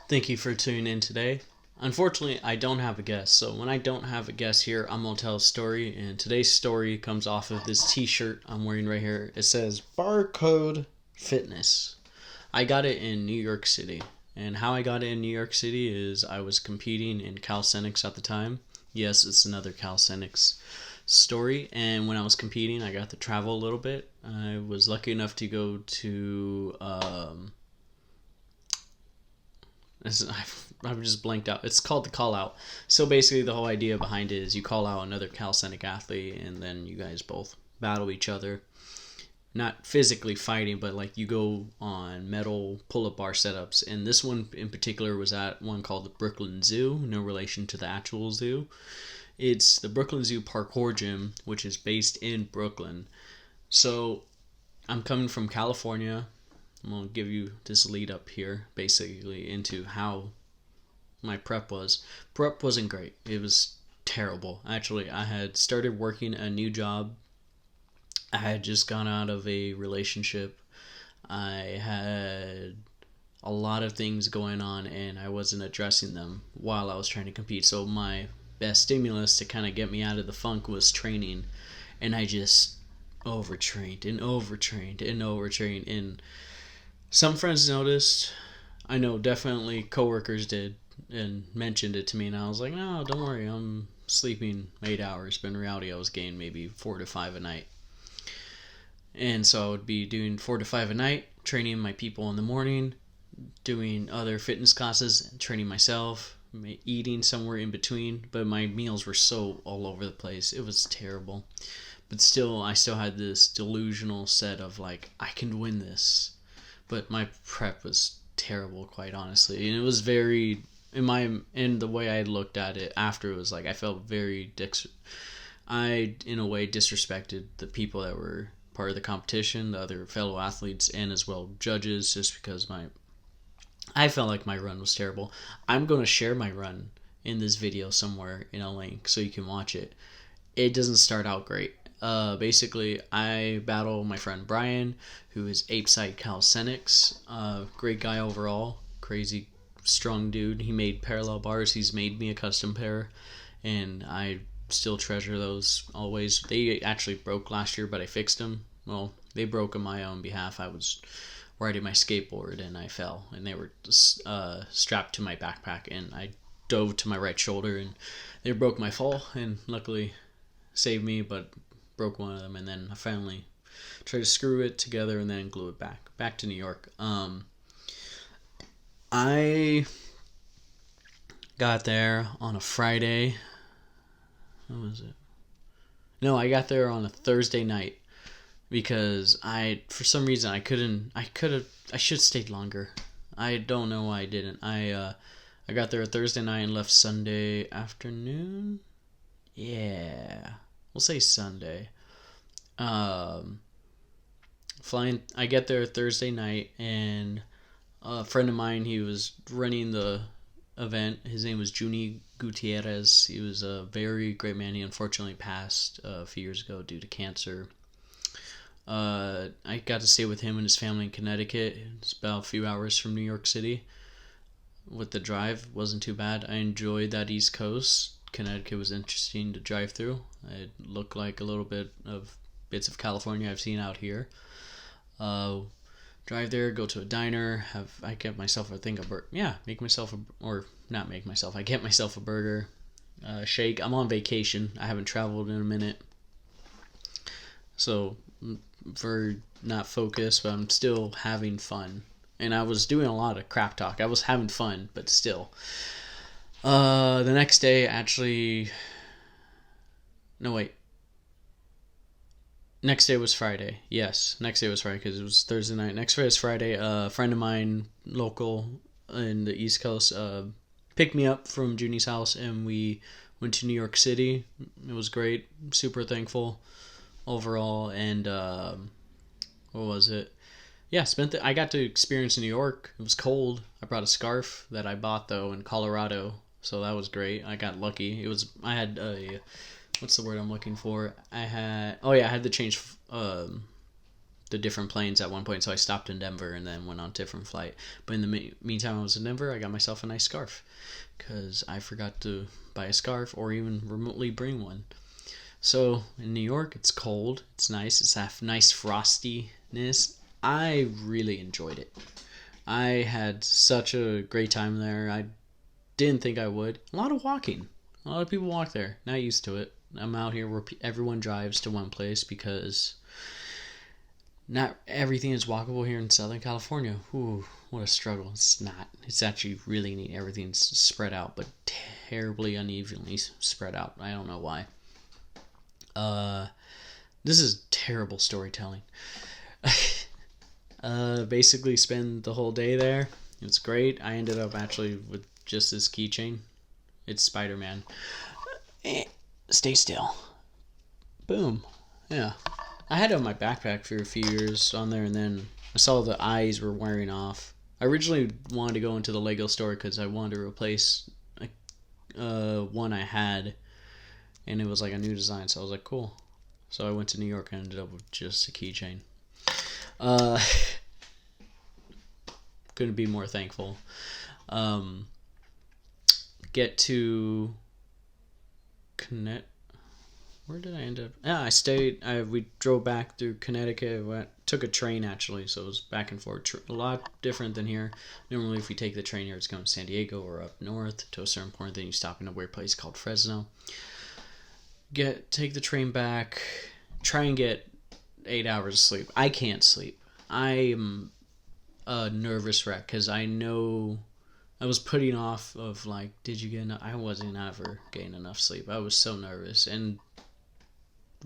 Thank you for tuning in today. Unfortunately, I don't have a guest, so when I don't have a guest here, I'm gonna tell a story. And today's story comes off of this T-shirt I'm wearing right here. It says "Barcode Fitness." I got it in New York City, and how I got it in New York City is I was competing in calisthenics at the time. Yes, it's another calisthenics story. And when I was competing, I got to travel a little bit. I was lucky enough to go to I've just blanked out. It's called the call out. So basically, the whole idea behind it is you call out another calisthenic athlete, and then you guys both battle each other. Not physically fighting, but like you go on metal pull-up bar setups. And this one in particular was at one called the Brooklyn Zoo. No relation to the actual zoo. It's the Brooklyn Zoo Parkour Gym, which is based in Brooklyn. So I'm coming from California. I'm gonna give you this lead up here, basically into how my prep was. Prep wasn't great. It was terrible. Actually, I had started working a new job. I had just gone out of a relationship. I had a lot of things going on, and I wasn't addressing them while I was trying to compete. So my best stimulus to kind of get me out of the funk was training, and I just overtrained and overtrained and overtrained. And some friends noticed. I know definitely coworkers did and mentioned it to me, and I was like, no, don't worry, I'm sleeping 8 hours. But in reality, I was getting maybe 4 to 5 a night. And so I would be doing 4 to 5 a night, training my people in the morning, doing other fitness classes, training myself, eating somewhere in between. But my meals were so all over the place. It was terrible. But still, I still had this delusional set of like, I can win this. But my prep was terrible, quite honestly. And it was very, in the way I looked at it after, it was like I felt very I in a way disrespected the people that were part of the competition, the other fellow athletes, and as well judges, just because I felt like my run was terrible. I'm going to share my run in this video somewhere in a link so you can watch it. It doesn't start out great. Basically, I battle my friend Brian, who is Apeside Calisthenics. Great guy overall, crazy strong dude. He made parallel bars. He's made me a custom pair, and I still treasure those always. They actually broke last year, but I fixed them. Well, they broke on my own behalf. I was riding my skateboard and I fell, and they were strapped to my backpack, and I dove to my right shoulder, and they broke my fall, and luckily saved me, but broke one of them. And then I finally tried to screw it together and then glue it back to New York. I got there on a Friday. What was it? No, I got there on a Thursday night because for some reason I should have stayed longer. I don't know why I didn't. I got there a Thursday night and left Sunday afternoon. Yeah, we'll say Sunday. Um, I get there Thursday night, and a friend of mine, he was running the event. His name was Juni Gutierrez. He was a very great man. He unfortunately passed a few years ago due to cancer. I got to stay with him and his family in Connecticut. It's about a few hours from New York City. With the drive, wasn't too bad. I enjoyed that East Coast. Connecticut was interesting to drive through. It looked like a little bit of bits of California I've seen out here. Drive there, go to a diner. I get myself I get myself a burger, shake. I'm on vacation. I haven't traveled in a minute, so for not focused, but I'm still having fun. And I was doing a lot of crap talk. I was having fun, but still. The next day, actually, no wait. Next day was Friday. Yes, next day was Friday because it was Thursday night. Next day was Friday. A friend of mine, local in the East Coast, picked me up from Junie's house, and we went to New York City. It was great. Super thankful overall. And what was it? Yeah, I got to experience New York. It was cold. I brought a scarf that I bought though in Colorado, so that was great. I got lucky. I had a, what's the word I'm looking for? I had to change the different planes at one point. So I stopped in Denver and then went on a different flight. But in the meantime, I was in Denver. I got myself a nice scarf because I forgot to buy a scarf or even remotely bring one. So in New York, it's cold. It's nice. It's that nice frostiness. I really enjoyed it. I had such a great time there. I didn't think I would. A lot of walking. A lot of people walk there. Not used to it. I'm out here where everyone drives to one place because not everything is walkable here in Southern California. Ooh, what a struggle. It's not. It's actually really neat. Everything's spread out, but terribly unevenly spread out. I don't know why. This is terrible storytelling. Basically spend the whole day there. It's great. I ended up actually with just this keychain. It's Spider-Man. Stay still. Boom. Yeah. I had it on my backpack for a few years on there, and then I saw the eyes were wearing off. I originally wanted to go into the Lego store because I wanted to replace one I had, and it was like a new design, so I was like, cool. So I went to New York and ended up with just a keychain. Couldn't be more thankful. Get to Connecticut. Where did I end up? I stayed. We drove back through Connecticut. Took a train actually, so it was back and forth. A lot different than here. Normally, if you take the train here, it's going to San Diego or up north to a certain point. Then you stop in a weird place called Fresno. Take the train back. Try and get 8 hours of sleep. I can't sleep. I am a nervous wreck because I know I was putting off of like, did you get enough? I wasn't ever getting enough sleep. I was so nervous and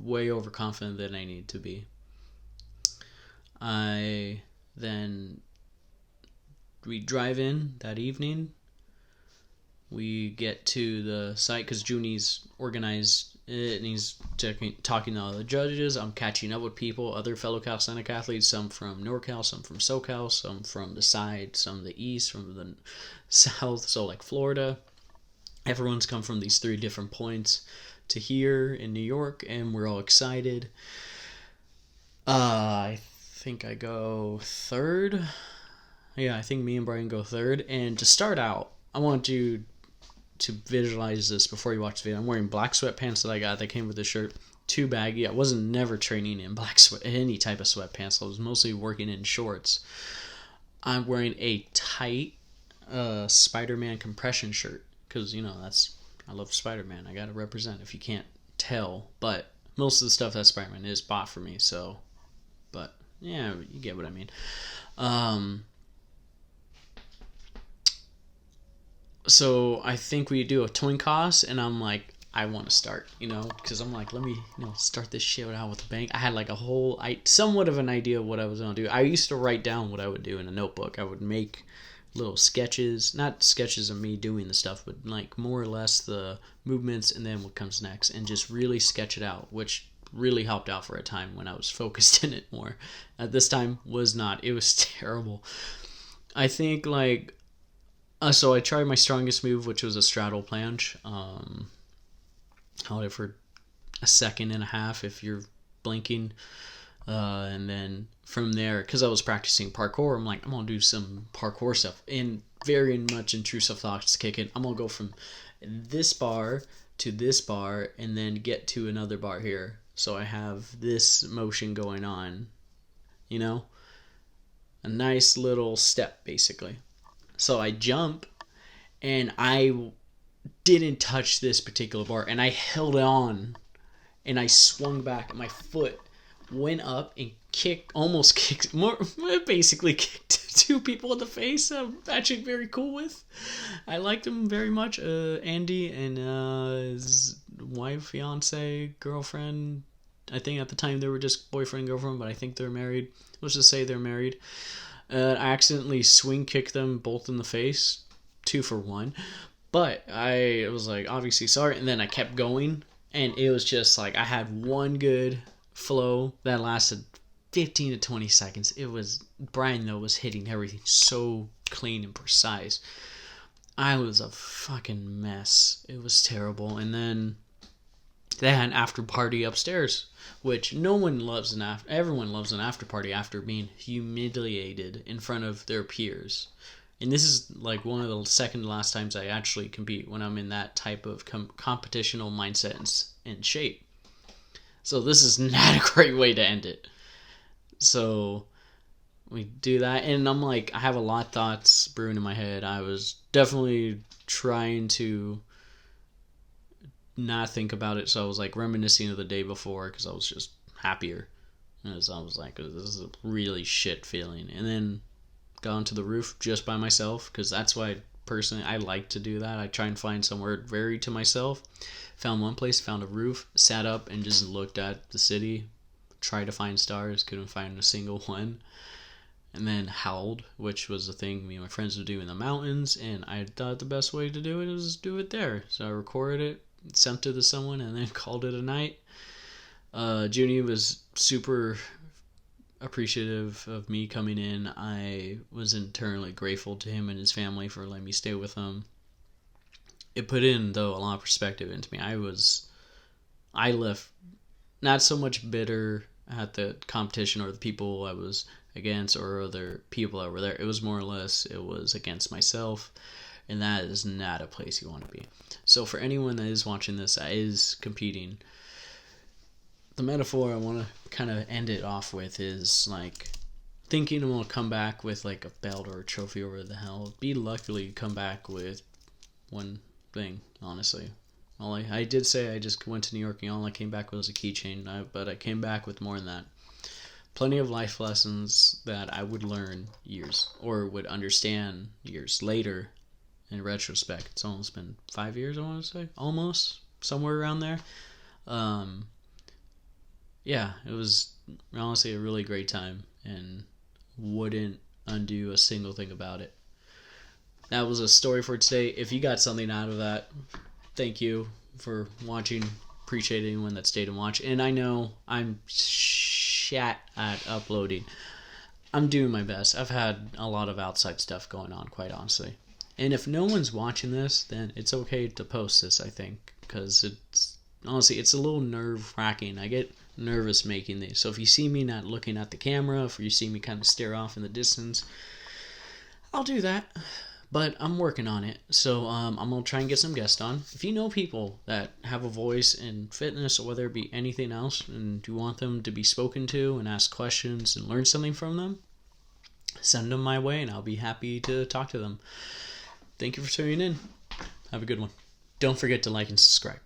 way overconfident than I need to be. We drive in that evening. We get to the site because Junie's organized it and he's talking to all the judges. I'm catching up with people, other fellow calisthenic athletes, some from NorCal, some from SoCal, some from the side, some the east, from the south, so like Florida. Everyone's come from these 3 different points to here in New York, and we're all excited. I think I go third. Yeah, I think me and Brian go third. And to start out, I want you to visualize this before you watch the video. I'm wearing black sweatpants that I got. They came with the shirt. Too baggy. I wasn't never training in any type of sweatpants. I was mostly working in shorts. I'm wearing a tight Spider-Man compression shirt because I love Spider-Man. I gotta represent if you can't tell. But most of the stuff that Spider-Man is bought for me. So, but yeah, you get what I mean. So I think we do a twin toss, and I'm like, I want to start, because I'm like, let me, start this shit out with a bang. I had like somewhat of an idea of what I was going to do. I used to write down what I would do in a notebook. I would make little sketches, not sketches of me doing the stuff, but like more or less the movements and then what comes next, and just really sketch it out, which really helped out for a time when I was focused in it more. At this time was not. It was terrible. I think like, so I tried my strongest move, which was a straddle planche. Held it for a second and a half if you're blinking. And then from there, because I was practicing parkour, I'm like, I'm going to do some parkour stuff. And very much intrusive thoughts kicking. I'm going to go from this bar to this bar and then get to another bar here. So I have this motion going on, a nice little step basically. So I jump, and I didn't touch this particular bar, and I held on, and I swung back, and my foot went up and basically kicked 2 people in the face. I'm actually very cool with. I liked them very much. Andy and his wife, fiance, girlfriend. I think at the time they were just boyfriend, girlfriend, but I think they're married. Let's just say they're married. I accidentally swing kicked them both in the face, 2 for 1. But I was like, obviously sorry. And then I kept going. And it was just like, I had one good flow that lasted 15 to 20 seconds. Brian though was hitting everything so clean and precise. I was a fucking mess. It was terrible. And then They had an after party upstairs, which no one loves everyone loves an after party after being humiliated in front of their peers. And this is like one of the second to last times I actually compete, when I'm in that type of competitional mindset and shape. So this is not a great way to end it. So we do that, and I'm like, I have a lot of thoughts brewing in my head. I was definitely trying to not think about it, so I was like reminiscing of the day before because I was just happier. As I was like, this is a really shit feeling. And then got onto the roof just by myself, because that's why personally I like to do that. I try and find somewhere very to myself. Found one place, found a roof, sat up and just looked at the city, tried to find stars, couldn't find a single one. And then howled, which was the thing me and my friends would do in the mountains, and I thought the best way to do it was do it there. So I recorded it, sent it to someone, and then called it a night. Junie was super appreciative of me coming in. I was internally grateful to him and his family for letting me stay with them. It put in, though, a lot of perspective into me. I left not so much bitter at the competition or the people I was against or other people that were there. It was more or less, it was against myself, and that is not a place you want to be. So for anyone that is watching this, that is competing, the metaphor I want to kind of end it off with is like thinking I'm going to come back with like a belt or a trophy or the hell. Be luckily come back with one thing, honestly. I did say I just went to New York and all I came back with was a keychain, but I came back with more than that. Plenty of life lessons that I would learn years, or would understand years later in retrospect. It's almost been 5 years, I want to say. Almost. Somewhere around there. Yeah, it was honestly a really great time, and wouldn't undo a single thing about it. That was a story for today. If you got something out of that, thank you for watching. Appreciate anyone that stayed and watched. And I know I'm shat at uploading. I'm doing my best. I've had a lot of outside stuff going on, quite honestly. And if no one's watching this, then it's okay to post this, I think. Because it's honestly, it's a little nerve-wracking. I get nervous making these. So if you see me not looking at the camera, if you see me kind of stare off in the distance, I'll do that. But I'm working on it. So I'm going to try and get some guests on. If you know people that have a voice in fitness, or whether it be anything else, and you want them to be spoken to and ask questions and learn something from them, send them my way and I'll be happy to talk to them. Thank you for tuning in. Have a good one. Don't forget to like and subscribe.